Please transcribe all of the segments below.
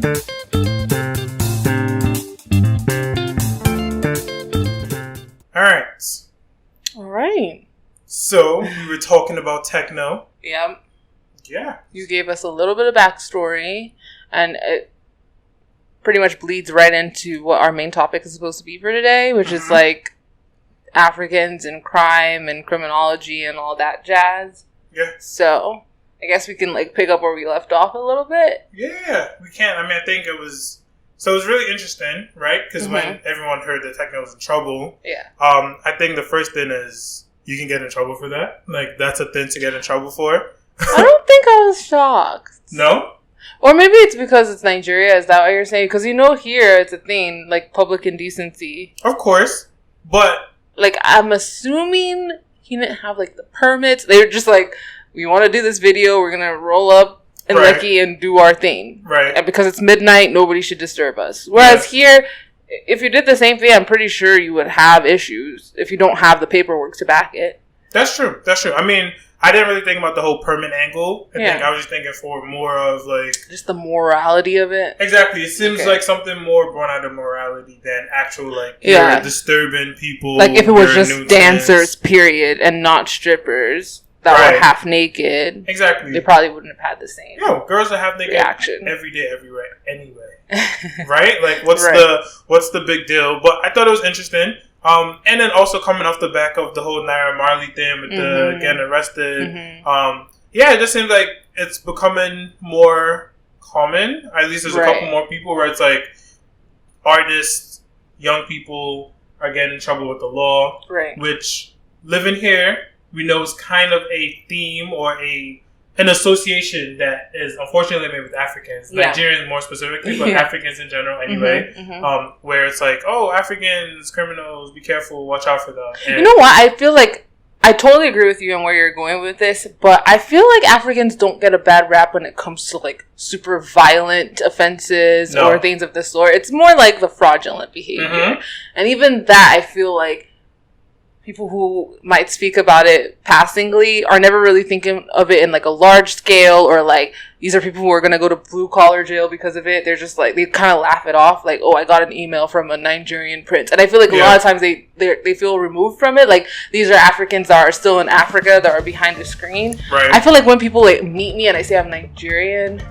All right. So, we were talking about techno. Yep. Yeah. You gave us a little bit of backstory, and it pretty much bleeds right into what our main topic is supposed to be for today, which is like Africans and crime and criminology and all that jazz. Yeah. So, I guess we can like pick up where we left off a little bit. Yeah, we can. I mean, I think it was really interesting, right? Because when everyone heard that techno was in trouble, I think the first thing is you can get in trouble for that. Like, that's a thing to get in trouble for. I don't think I was shocked. No? Or maybe it's because it's Nigeria. Is that what you're saying? Because here it's a thing, like public indecency. Of course. But like, I'm assuming he didn't have like the permits. They were just like, we want to do this video. We're going to roll up in Lekki and do our thing. Right. And because it's midnight, nobody should disturb us. Whereas here, if you did the same thing, I'm pretty sure you would have issues if you don't have the paperwork to back it. That's true. I mean, I didn't really think about the whole permit angle. I was just thinking for more of like... just the morality of it. Exactly. It seems like something more born out of morality than actual like you're disturbing people. Like if it was just dancers, period, and not strippers that were half naked. Exactly. They probably wouldn't have had the same girls are half naked reaction every day, everywhere, anyway. Right? Like what's the big deal? But I thought it was interesting. And then also coming off the back of the whole Naira Marley thing with the getting arrested. It just seems like it's becoming more common. At least there's a couple more people where it's like artists, young people are getting in trouble with the law. Right. Which living here, we know is kind of a theme or an association that is unfortunately made with Africans, Nigerians more specifically, but Africans in general anyway, where it's like, oh, Africans, criminals, be careful, watch out for them. And you know what? I feel like I totally agree with you on where you're going with this, but I feel like Africans don't get a bad rap when it comes to like super violent offenses or things of this sort. It's more like the fraudulent behavior. And even that, I feel like people who might speak about it passingly are never really thinking of it in like a large scale, or like these are people who are going to go to blue collar jail because of it. They're just like, they kind of laugh it off, like, oh, I got an email from a Nigerian prince. And I feel like a lot of times they feel removed from it. Like, these are Africans that are still in Africa that are behind the screen. Right. I feel like when people like meet me and I say I'm Nigerian,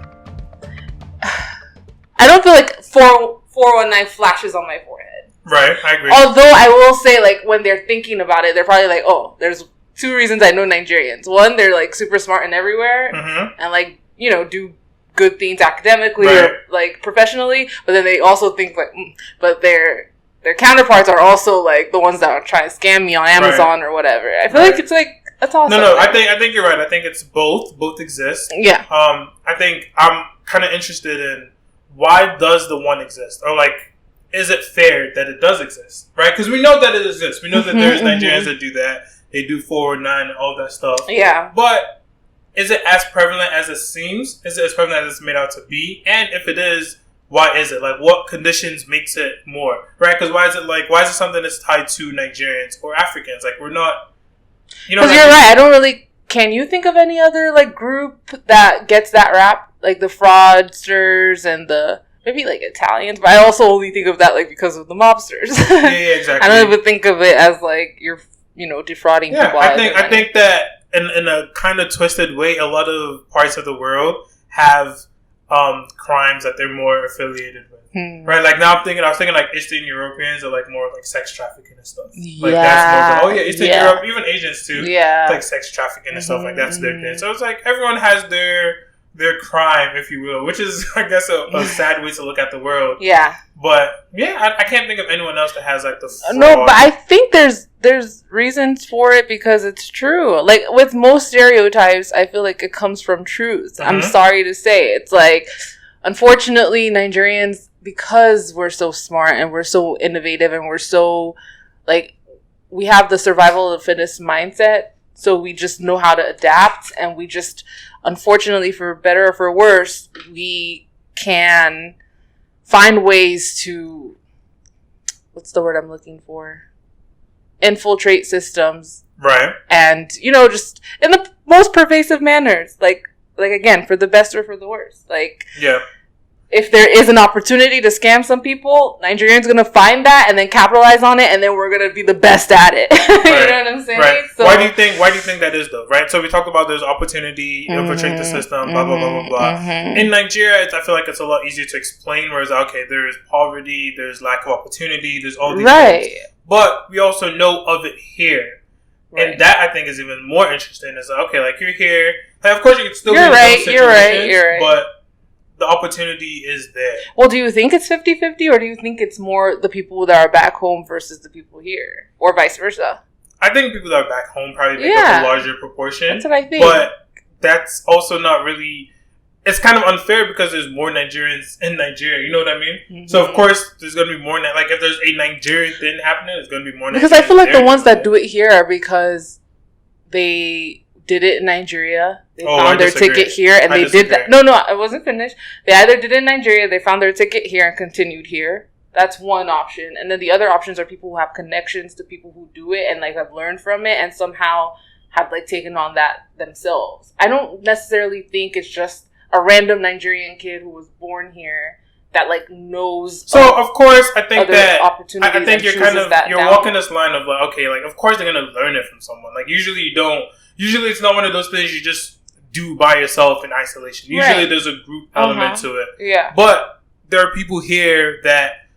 I don't feel like 419 flashes on my forehead. Right, I agree. Although I will say, like, when they're thinking about it, they're probably like, oh, there's two reasons I know Nigerians. One, they're, like, super smart and everywhere. And, like, you know, do good things academically or, like, professionally. But then they also think, like, but their counterparts are also, like, the ones that are trying to scam me on Amazon or whatever. I feel like it's, like, that's awesome. No, I think you're right. I think it's both. Both exist. Yeah. I think I'm kind of interested in why does the one exist? Or, like, is it fair that it does exist, right? Because we know that it exists. We know that there's Nigerians that do that. They do 419 and all that stuff. Yeah. But is it as prevalent as it seems? Is it as prevalent as it's made out to be? And if it is, why is it? Like, what conditions makes it more, right? Because why is it something that's tied to Nigerians or Africans? Like, we're not, you know. Because you're right. I don't really, can you think of any other, like, group that gets that rap? Like, the fraudsters and maybe like Italians, but I also only think of that like because of the mobsters. Yeah, exactly. I don't even think of it as like you're, defrauding people. I think that in a kind of twisted way, a lot of parts of the world have crimes that they're more affiliated with. Right? Like now I was thinking like Eastern Europeans are like more like sex trafficking and stuff. Like that's more Eastern Europe, even Asians too. Yeah. Like sex trafficking and stuff like that's their thing. So it's like everyone has their crime, if you will, which is, I guess, a sad way to look at the world. Yeah. But, I can't think of anyone else that has, like, the fraud. No, but I think there's reasons for it because it's true. Like, with most stereotypes, I feel like it comes from truth. I'm sorry to say. It's like, unfortunately, Nigerians, because we're so smart and we're so innovative and we're so, like, we have the survival of the fittest mindset, so we just know how to adapt, and we just, unfortunately, for better or for worse, we can find ways to, what's the word I'm looking for? Infiltrate systems. Right. And, just in the most pervasive manners. Like again, for the best or for the worst. Like, yeah. if there is an opportunity to scam some people, Nigerians going to find that and then capitalize on it, and then we're going to be the best at it. Right. You know what I'm saying? Right. So, why do you think that is, though? Right. So we talked about there's opportunity, infiltrate the system, blah blah blah blah blah. In Nigeria, I feel like it's a lot easier to explain. Whereas, okay, there is poverty, there's lack of opportunity, there's all these things. But we also know of it here. Right. And that, I think, is even more interesting. It's like, okay, like, you're here. Like, of course, you can still be in those situations, you're right. But the opportunity is there. Well, do you think it's 50-50, or do you think it's more the people that are back home versus the people here? Or vice versa? I think people that are back home probably make up a larger proportion. That's what I think. But that's also not really... It's kind of unfair because there's more Nigerians in Nigeria. You know what I mean? Mm-hmm. So, of course, there's going to be more... Like, if there's a Nigerian thing happening, there's going to be more Nigerians. Because I feel like the ones that do it here are because they did it in Nigeria. They found their ticket here, and they did that. No, I wasn't finished. They either did it in Nigeria, they found their ticket here, and continued here. That's one option. And then the other options are people who have connections to people who do it and, like, have learned from it and somehow have, like, taken on that themselves. I don't necessarily think it's just a random Nigerian kid who was born here that, like, knows. So, of course, I think that I think you're walking this line of, like, okay, like, of course they're gonna learn it from someone. Like, usually it's not one of those things you just do by yourself in isolation. Usually there's a group element to it. Yeah. But there are people here that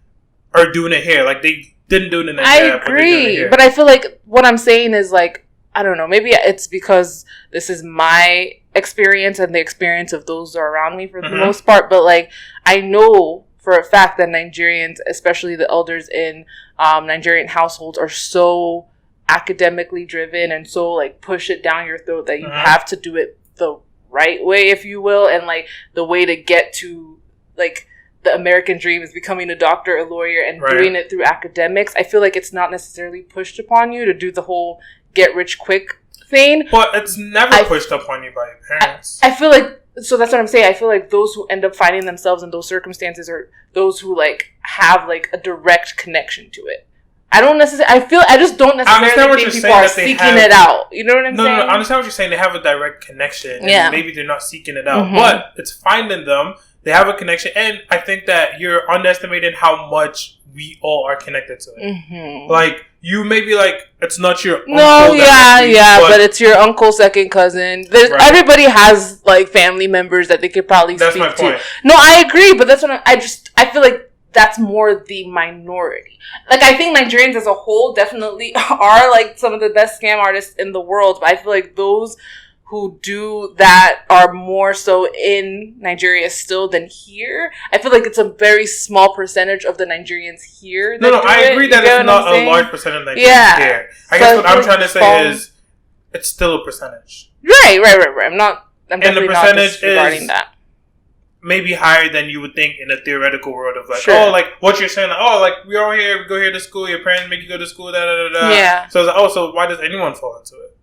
are doing it here. Like, they didn't do it in Nigeria. I agree, but I feel like what I'm saying is, like, I don't know, maybe it's because this is my experience and the experience of those who are around me for the most part, but, like, I know for a fact that Nigerians, especially the elders in Nigerian households, are so academically driven and so, like, push it down your throat that you have to do it the right way, if you will, and, like, the way to get to, like, the American dream is becoming a doctor, a lawyer, and doing it through academics. I feel like it's not necessarily pushed upon you to do the whole get rich quick thing. But it's never pushed upon you by your parents. I feel like, so that's what I'm saying. I feel like those who end up finding themselves in those circumstances are those who, like, have, like, a direct connection to it. I just don't necessarily think people are seeking it out. You know what I'm saying? No, I understand what you're saying. They have a direct connection. And maybe they're not seeking it out. But it's finding them. They have a connection. And I think that you're underestimating how much we all are connected to it. Like, you may be like, it's not your uncle. But it's your uncle, second cousin. Everybody has, like, family members that they could probably speak to. That's my point. No, I agree. But that's what I feel like that's more the minority. Like, I think Nigerians as a whole definitely are, like, some of the best scam artists in the world. But I feel like those who do that are more so in Nigeria still than here. I feel like it's a very small percentage of the Nigerians here. I agree that it's not a large percentage of Nigerians here. I guess what I'm trying to say is it's still a percentage. Right. I'm definitely not disregarding that. Maybe higher than you would think in a theoretical world of, like, oh, like, what you're saying, like, oh, like, we all here, we go here to school, your parents make you go to school, Yeah. So it's like, oh, so why does anyone fall into it?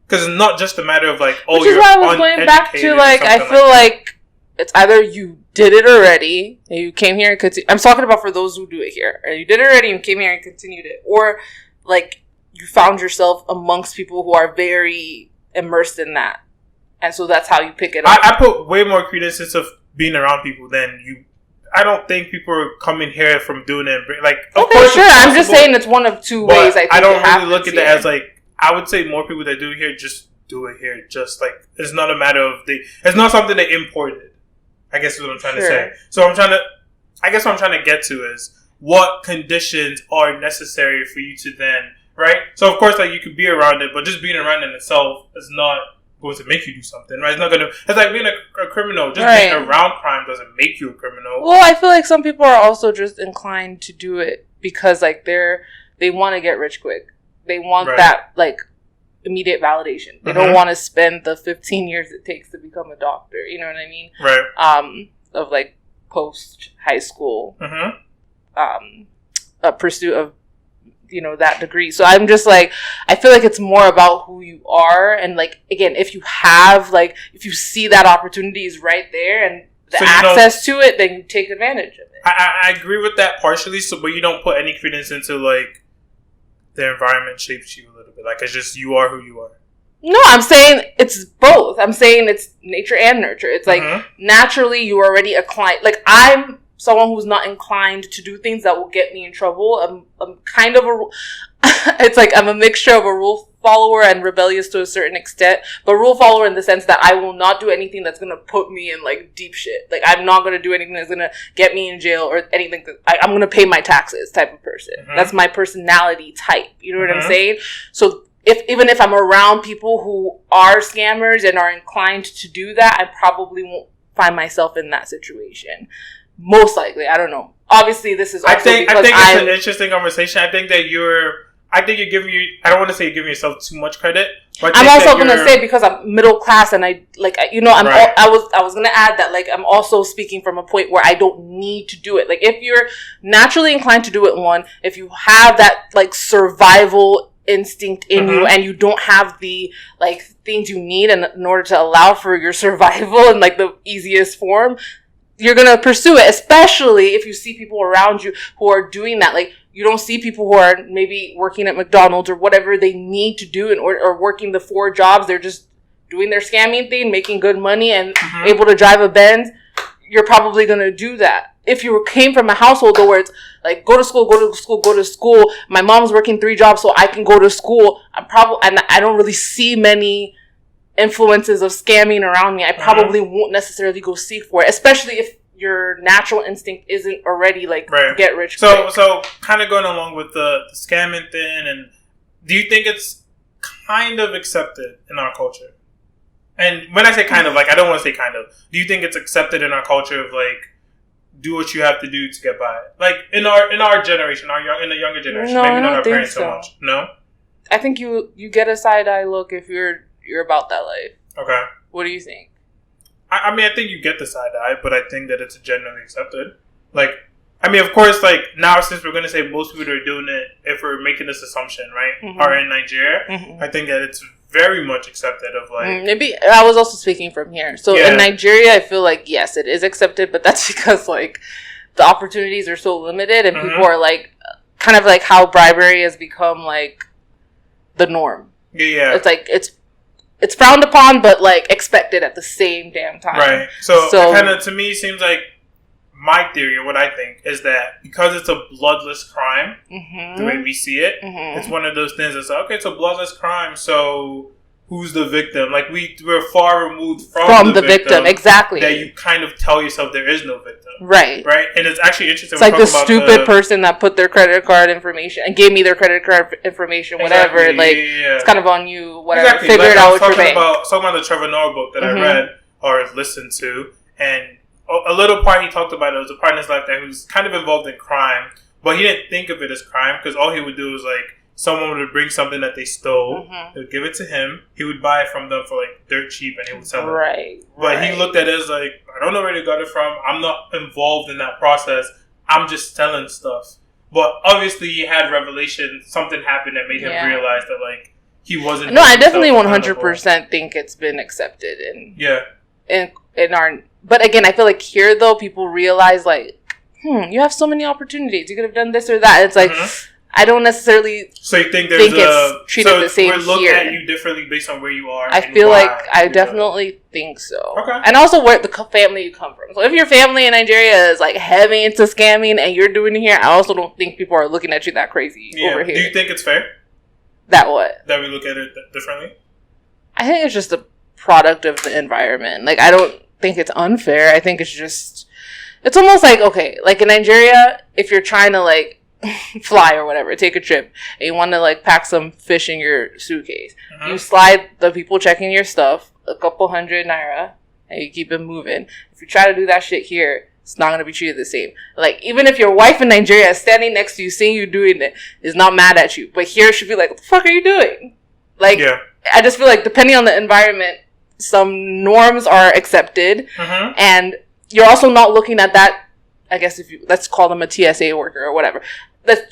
Because it's not just a matter of, like, oh, which is why I was going back to, like, I feel like it's either you did it already, and you came here and continue. I'm talking about for those who do it here. Or you did it already and came here and continued it. Or, like, you found yourself amongst people who are very immersed in that. And so that's how you pick it up. I put way more credence into being around people than you. I don't think people are coming here from doing it. Like, of course, sure. I'm just saying it's one of two ways. I don't really look at that as, like, I would say more people that do it here just do it here. Just, like, it's not a matter of it's not something they imported. I guess is what I'm trying to say. So what I'm trying to get to is what conditions are necessary for you to then, right? So of course, like, you could be around it, but just being around it itself is not going to make you do something, right? It's not going to. It's like being a criminal. Just being around crime doesn't make you a criminal. Well, I feel like some people are also just inclined to do it because, like, they want to get rich quick. They want that, like, immediate validation. They don't want to spend the 15 years it takes to become a doctor. You know what I mean? Right. Of, like, post high school, a pursuit of, you know, that degree. So I'm just, like, I feel like it's more about who you are. And, like, again, if you have, like, if you see that opportunity is right there and the access to it, then you take advantage of it. I agree with that partially. But you don't put any credence into, like, the environment shapes you a little bit. Like, it's just, you are who you are. No, I'm saying it's both. I'm saying it's nature and nurture. It's like naturally you already inclined. Like I'm someone who's not inclined to do things that will get me in trouble. I'm kind of it's like I'm a mixture of a rule follower and rebellious to a certain extent, but rule follower in the sense that I will not do anything that's going to put me in like deep shit. Like I'm not going to do anything that's going to get me in jail or anything. I'm going to pay my taxes type of person. That's my personality type. You know what I'm saying? So even if I'm around people who are scammers and are inclined to do that, I probably won't find myself in that situation. Most likely, I don't know. Obviously, this is also I think it's an interesting conversation. I think you're giving I don't want to say you're giving yourself too much credit. But I'm also going to say because I'm middle class and I was going to add that like I'm also speaking from a point where I don't need to do it. Like if you're naturally inclined to do it, if you have that like survival instinct in you and you don't have the like things you need in order to allow for your survival in like the easiest form, you're going to pursue it, especially if you see people around you who are doing that. Like, you don't see people who are maybe working at McDonald's or whatever they need to do or working the 4 jobs. They're just doing their scamming thing, making good money and able to drive a Benz. You're probably going to do that. If you came from a household where it's like, go to school. My mom's working 3 jobs so I can go to school. And I don't really see many influences of scamming around me. I probably won't necessarily go seek for it, especially if your natural instinct isn't already like get rich quick. So kind of going along with the scamming thing, and do you think it's kind of accepted in our culture? And when I say kind of, like I don't want to say kind of. Do you think it's accepted in our culture of like do what you have to do to get by? Like in our generation, in the younger generation, maybe not our parents so much. No, I think you get a side eye look if you're about that life. Okay. What do you think? I mean, I think you get the side eye, but I think that it's generally accepted. Like, I mean, of course, like, now since we're going to say most people that are doing it, if we're making this assumption, right, are in Nigeria, I think that it's very much accepted of, like... Maybe, I was also speaking from here. So, in Nigeria, I feel like, yes, it is accepted, but that's because, like, the opportunities are so limited, and people are, like, kind of like how bribery has become, like, the norm. Yeah. It's like, it's frowned upon, but like expected at the same damn time. Right. So it kind of, to me, seems like my theory, or what I think, is that because it's a bloodless crime, the way we see it, it's one of those things that's like, okay, it's a bloodless crime, so who's the victim? Like we're far removed from the victim. Exactly. That you kind of tell yourself there is no victim. Right. Right. And it's actually interesting. It's like the stupid person that put their credit card information and gave me their credit card information, whatever. Exactly. Like it's kind of on you, whatever. Exactly. Figure it out with your bank. Talking about the Trevor Noah book that I read or listened to, and a little part he talked about, it was a part in his life that he was kind of involved in crime, but he didn't think of it as crime because all he would do was like, someone would bring something that they stole, they would give it to him, he would buy it from them for like dirt cheap and he would sell it. Right. But he looked at it as like, I don't know where they got it from, I'm not involved in that process, I'm just selling stuff. But obviously he had revelation, something happened that made him realize that like, he wasn't... No, I definitely 100% think it's been accepted in our... But again, I feel like here though, people realize like, you have so many opportunities, you could have done this or that. It's like... I don't necessarily so you think it's treated the same here. So we're looking at you differently based on where you are. I feel like I definitely think so. Okay. And also where the family you come from. So if your family in Nigeria is like heavy into scamming and you're doing it here, I also don't think people are looking at you that crazy over here. Do you think it's fair? That what? That we look at it differently? I think it's just a product of the environment. Like I don't think it's unfair. I think it's almost like, okay, like in Nigeria, if you're trying to like fly or whatever, take a trip, and you want to like pack some fish in your suitcase, you slide the people checking your stuff a couple $100 naira and you keep it moving. If you try to do that shit here, it's not going to be treated the same. Like even if your wife in Nigeria is standing next to you seeing you doing it, is not mad at you, but here she'd be like, what the fuck are you doing? Like I just feel like depending on the environment, some norms are accepted, and you're also not looking at that, I guess if you, let's call them a TSA worker or whatever,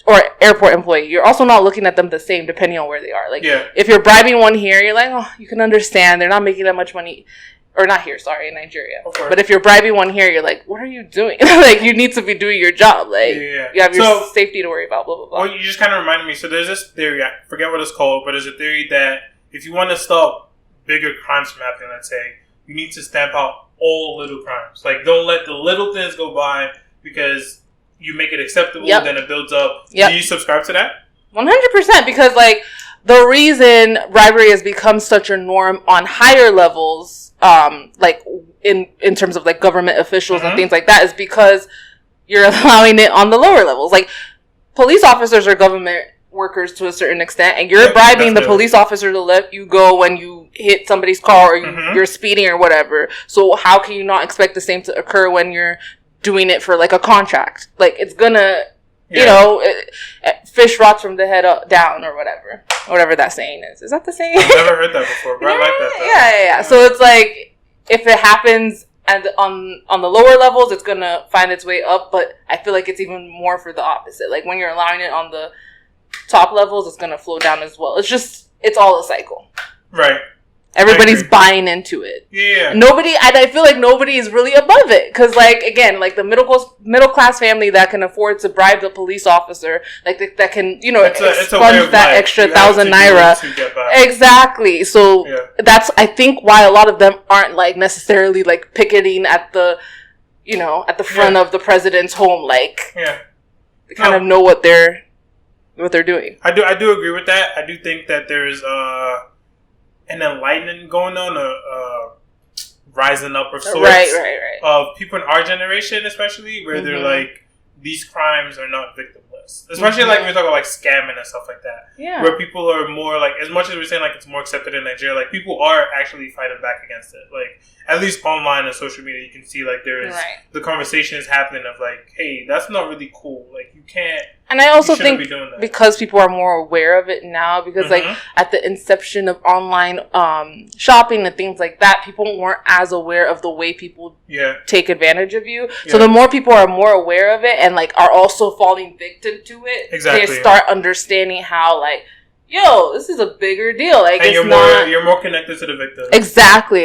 or airport employee, you're also not looking at them the same depending on where they are. Like, if you're bribing one here, you're like, oh, you can understand. They're not making that much money. Or not here, sorry, in Nigeria. Okay. But if you're bribing one here, you're like, what are you doing? Like, you need to be doing your job. Like, you have your safety to worry about, blah, blah, blah. Well, you just kind of reminded me. So there's this theory, I forget what it's called, but there's a theory that if you want to stop bigger crimes from happening, let's say, you need to stamp out all little crimes. Like, don't let the little things go by because you make it acceptable, then it builds up. Do you subscribe to that? 100%, because, like, the reason bribery has become such a norm on higher levels, like, in terms of, like, government officials and things like that, is because you're allowing it on the lower levels. Like, police officers are government workers to a certain extent, and you're bribing the police officer to let you go when you hit somebody's car or you're speeding or whatever. So how can you not expect the same to occur when you're doing it for, like, a contract? Like, it's gonna, you know, fish rots from the head up, down, or whatever that saying is. Is that the saying? I've never heard that before, but I like that though. Yeah. So it's like, if it happens and on the lower levels, it's gonna find its way up, but I feel like it's even more for the opposite. Like, when you're allowing it on the top levels, it's gonna flow down as well. It's all a cycle. Right. Everybody's buying into it. Yeah. I feel like nobody is really above it. Because, like, again, like, the middle class family that can afford to bribe the police officer, like, that can, you know, expunge that extra 1,000 naira. Exactly. So, that's, I think, why a lot of them aren't, like, necessarily, like, picketing at the, you know, at the front of the president's home. Like, they kind of know what they're doing. I do agree with that. I do think that there's, an enlightenment going on, rising up of sorts. Right. Of people in our generation, especially, where they're like, these crimes are not victimless. Especially like when we talk about like scamming and stuff like that. Yeah. Where people are more like, as much as we're saying like it's more accepted in Nigeria, like people are actually fighting back against it. Like, at least online and social media, you can see like there is the conversation is happening of like, hey, that's not really cool. Like, you can't. And I also think because people are more aware of it now, because like at the inception of online shopping and things like that, people weren't as aware of the way people take advantage of you. So the more people are more aware of it and like are also falling victim to it, they start understanding how like, yo, this is a bigger deal. Like, and you're more connected to the victim. Exactly.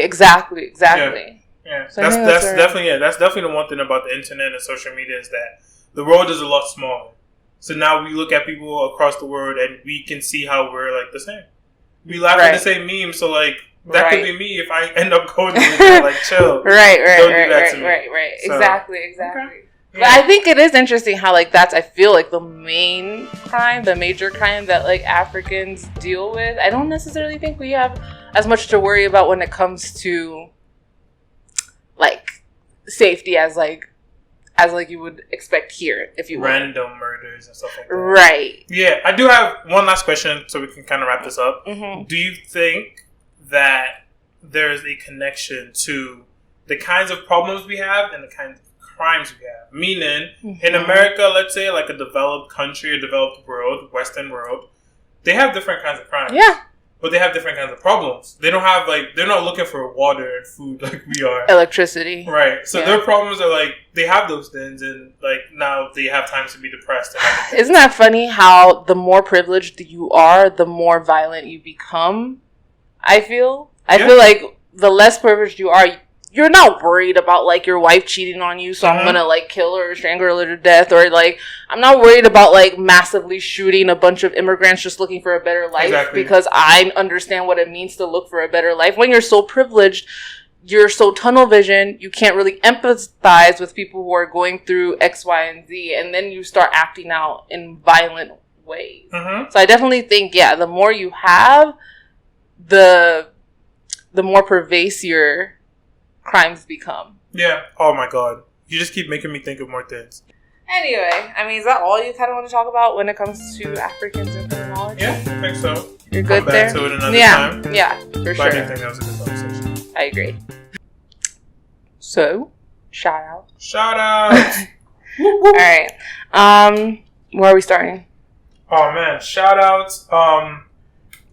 Yeah, so that's definitely the one thing about the internet and social media is that the world is a lot smaller. So now we look at people across the world and we can see how we're like the same. We laugh at the same meme, so like that could be me if I end up going to the like chill. Right. So, exactly. Okay. But I think it is interesting how like that's I feel like the major crime that like Africans deal with. I don't necessarily think we have as much to worry about when it comes to like safety as you would expect here, if you will. Random murders and stuff like that. Right. Yeah, I do have one last question so we can kind of wrap this up. Do you think that there is a connection to the kinds of problems we have and the kinds of crimes we have? Meaning, in America, let's say, like a developed country, a developed world, Western world, they have different kinds of crimes. Yeah. But they have different kinds of problems. They don't have, like, they're not looking for water and food like we are. Electricity. Right. So their problems are, like, they have those things and, like, now they have time to be depressed. And isn't that funny how the more privileged you are, the more violent you become? I feel like the less privileged you are, you're not worried about, like, your wife cheating on you, so I'm gonna, like, kill her or strangle her to death, or, like, I'm not worried about, like, massively shooting a bunch of immigrants just looking for a better life because I understand what it means to look for a better life. When you're so privileged, you're so tunnel vision, you can't really empathize with people who are going through X, Y, and Z, and then you start acting out in violent ways. So I definitely think, the more you have, the more pervasive crimes become. Yeah. Oh my God. You just keep making me think of more things. Anyway, I mean, is that all you kind of want to talk about when it comes to Africans and criminology? Yeah, I think so. You're good there? Come back to it another time. Yeah, for sure. I didn't think that was a good conversation. I agree. So, shout out. All right. Where are we starting? Oh man, shout outs. I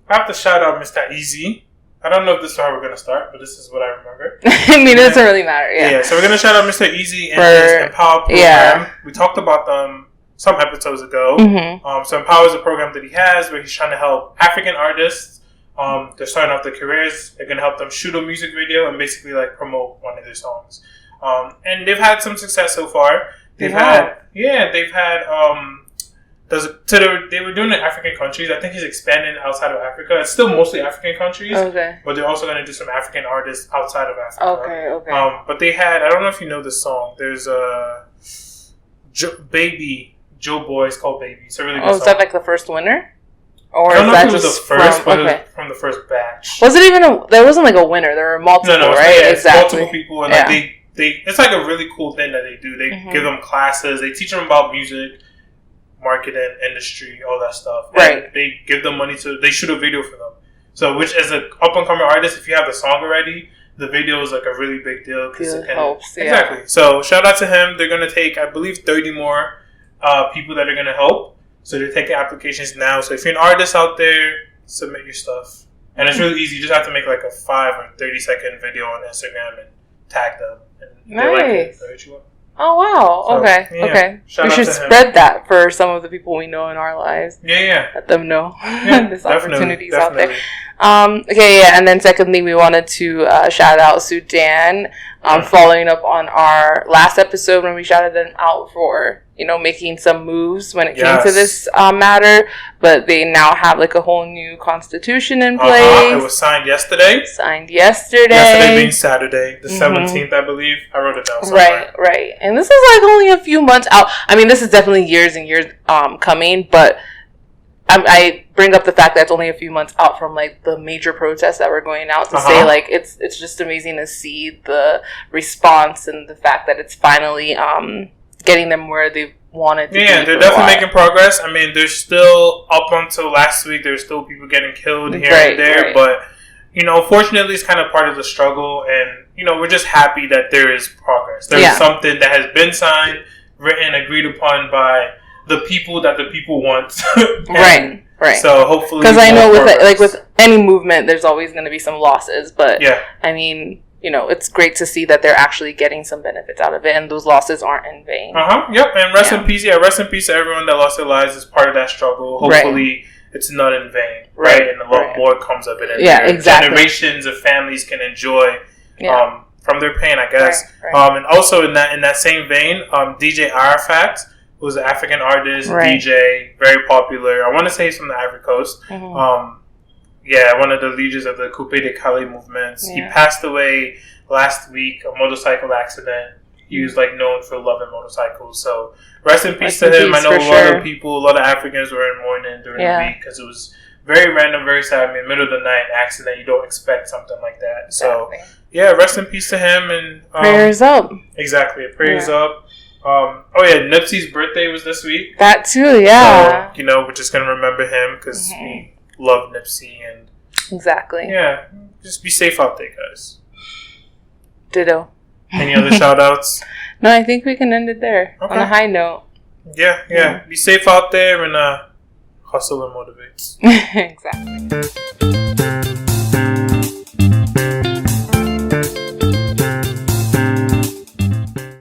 have to shout out Mr. Easy. I don't know if this is how we're going to start, but this is what I remember. I mean, it doesn't really matter, Yeah, so we're going to shout out Mr. Easy and his Empower program. Yeah. We talked about them some episodes ago. So Empower is a program that he has where he's trying to help African artists. They're starting off their careers. They're going to help them shoot a music video and basically like promote one of their songs. And they've had some success so far. They've had the they were doing it in African countries. I think he's expanding outside of Africa. It's still mostly African countries. Okay. But they're also going to do some African artists outside of Africa. Okay. But they had, I don't know if you know this song. There's a Baby, Joe Boy. It's called Baby. It's a really good song. Is that like the first winner? Or I don't know if it was just the first, but it was from the first batch. Was it even there wasn't like a winner. There were multiple, right? Yeah, it's multiple people. And like it's like a really cool thing that they do. They give them classes. They teach them about music, marketing, industry, all that stuff. Right. And they give them money they shoot a video for them. So, which as an up-and-coming artist, if you have the song already, the video is like a really big deal. Because it helps. Exactly. So, shout out to him. They're going to take, I believe, 30 more people that are going to help. So they're taking applications now. So if you're an artist out there, submit your stuff. And it's really easy. You just have to make like a 5 or 30-second video on Instagram and tag them. And nice. Like it. Oh, wow. So, okay. Yeah. Okay. We should spread that for some of the people we know in our lives. Yeah. Let them know there's opportunities out there. Okay, and then secondly, we wanted to shout out Sudan, following up on our last episode when we shouted them out for, making some moves when it came to this matter, but they now have like a whole new constitution in place. It was signed yesterday. Yesterday being Saturday, the 17th, I believe. I wrote it down somewhere. Right. And this is like only a few months out. I mean, this is definitely years and years coming, but I bring up the fact that it's only a few months out from like the major protests that were going out to say like it's just amazing to see the response and the fact that it's finally getting them where they wanted to be. Yeah, they're definitely making progress. I mean, there's still, up until last week, there's still people getting killed here and there, but fortunately it's kind of part of the struggle, and we're just happy that there is progress. There's something that has been signed, written, agreed upon by the people that the people want. Right. So hopefully, because I know with any movement, there's always going to be some losses. But I mean, it's great to see that they're actually getting some benefits out of it, and those losses aren't in vain. Yep. And rest in peace. Yeah, rest in peace to everyone that lost their lives as part of that struggle. Hopefully, it's not in vain. Right. And a lot more comes of it. And exactly. Generations of families can enjoy. From their pain, I guess. Right. And also in that same vein, DJ Arafat, who's an African artist, DJ, very popular. I want to say he's from the Ivory Coast. One of the leaders of the Coupe de Calais movements. He passed away last week, a motorcycle accident. He was known for loving motorcycles. So rest in peace to him. I know a lot of Africans were in mourning during the week because it was very random, very sad. I mean, middle of the night accident. You don't expect something like that. Exactly. So rest in peace to him, and prayers up. Exactly, prayers up. Nipsey's birthday was this week. That too, yeah. So, we're just going to remember him because we love Nipsey. And exactly. Yeah, just be safe out there, guys. Ditto. Any other shout-outs? No, I think we can end it there on a high note. Yeah. Be safe out there and hustle and motivate. Exactly.